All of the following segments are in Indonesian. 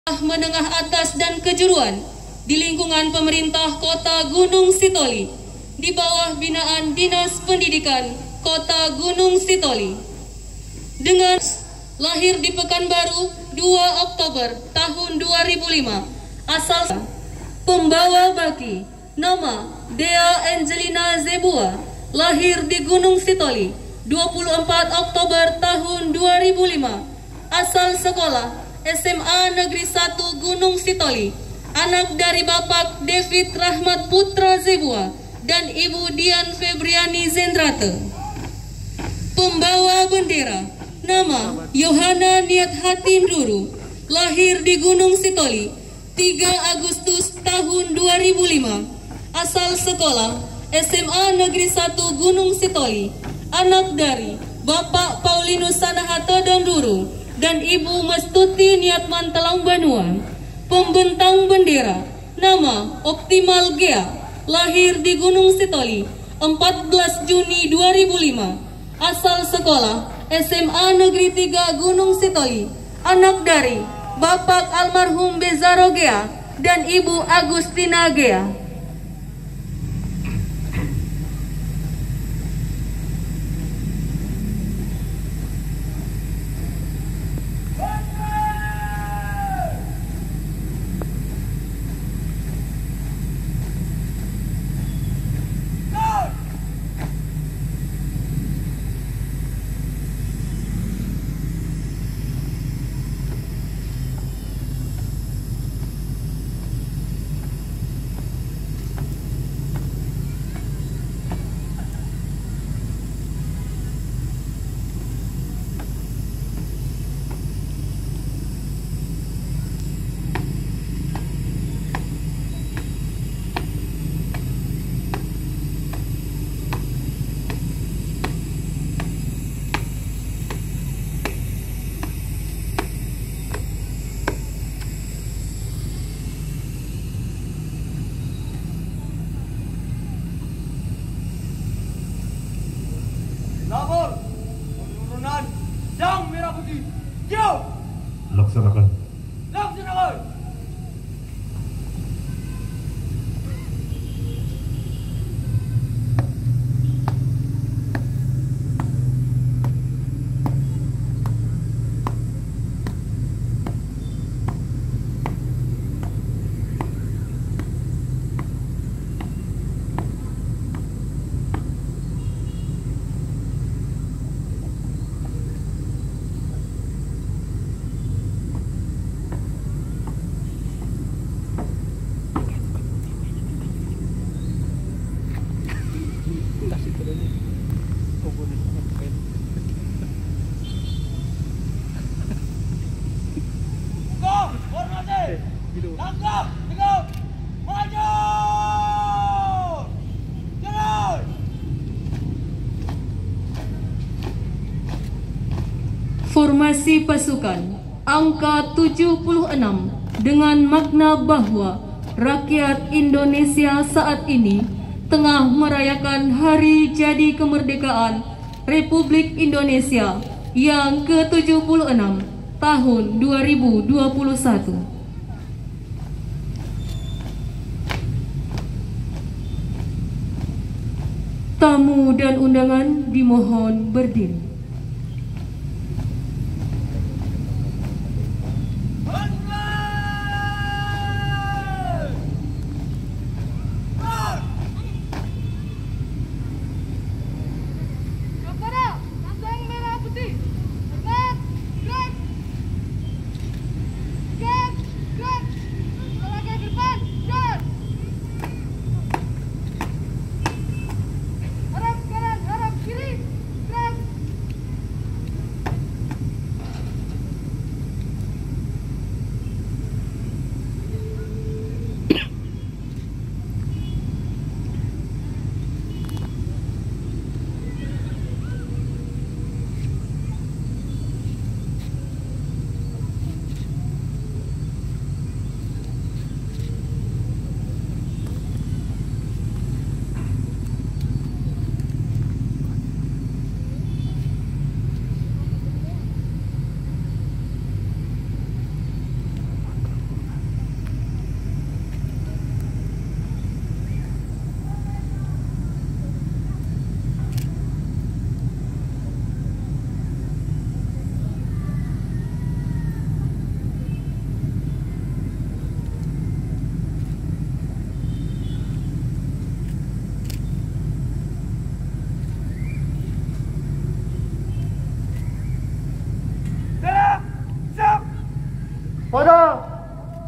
menengah atas dan kejuruan di lingkungan pemerintah Kota Gunung Sitoli di bawah binaan Dinas Pendidikan Kota Gunung Sitoli. Dengan lahir di Pekanbaru 2 Oktober tahun 2005, asal pembawa baki nama Dea Angelina Zebua, lahir di Gunung Sitoli 24 Oktober tahun 2005, asal sekolah SMA Negeri 1 Gunung Sitoli, anak dari Bapak David Rahmat Putra Zebua dan Ibu Dian Febriani Zendrate. Pembawa bendera nama Yohana Niat Hati Nduru, lahir di Gunung Sitoli 3 Agustus tahun 2005, asal sekolah SMA Negeri 1 Gunung Sitoli, anak dari Bapak Paulinus Sanahata Dangduru dan Ibu Mestuti Niatman Telang Banuan. Pembentang bendera nama Optimal Gea, lahir di Gunung Sitoli 14 Juni 2005, asal sekolah SMA Negeri 3 Gunung Sitoli, anak dari Bapak almarhum Bezaro Gea dan Ibu Agustina Gea. Lapor penurunan Sang Merah Putih. Siap. Laksanakan. Laksanakan. Langkah, tegak, maju, jalan. Formasi pasukan angka 76 dengan makna bahwa rakyat Indonesia saat ini tengah merayakan hari jadi kemerdekaan Republik Indonesia yang ke-76 tahun 2021. Tamu dan undangan dimohon berdiri.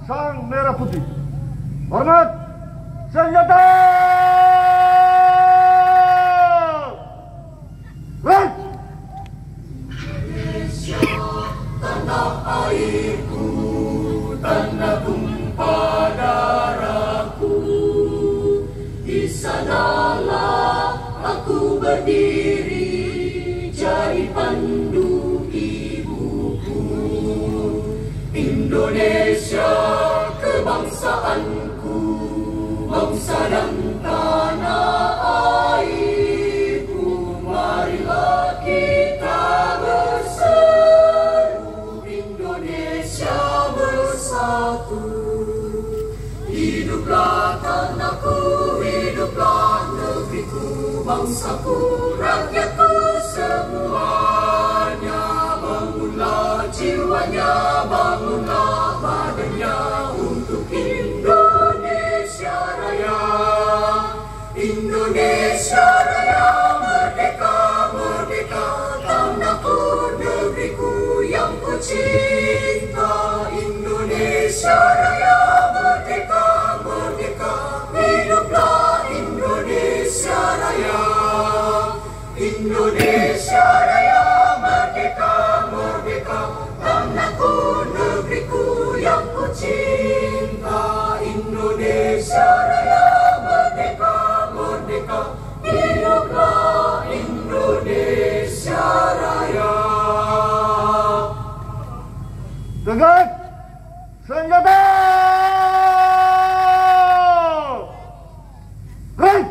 Sang Merah Putih. Hormat, senjata! Right! Indonesia, tanah airku, tanah tumpah darahku. Di sanalah aku berdiri, jadi pandu ibuku. Indonesia, kebangsaanku, bangsa dan tanah airku. Marilah kita berseru, Indonesia bersatu. Hiduplah tanahku, hiduplah negeriku, bangsaku, rakyatku semuanya. Bangunlah jiwanya, bangunlah badannya untuk Indonesia Raya. Indonesia Raya, merdeka, merdeka, tanahku, negeriku yang ku cinta. Indonesia Raya, merdeka, merdeka, hiduplah Indonesia Raya. Indonesia Raya, merdeka, merdeka, tanahku, negeriku yang ku cinta. Indonesia Raya, merdeka, merdeka, hiduplah Indonesia Raya. Tegak! Senjata! Right!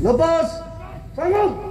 Lepas. Sanggup.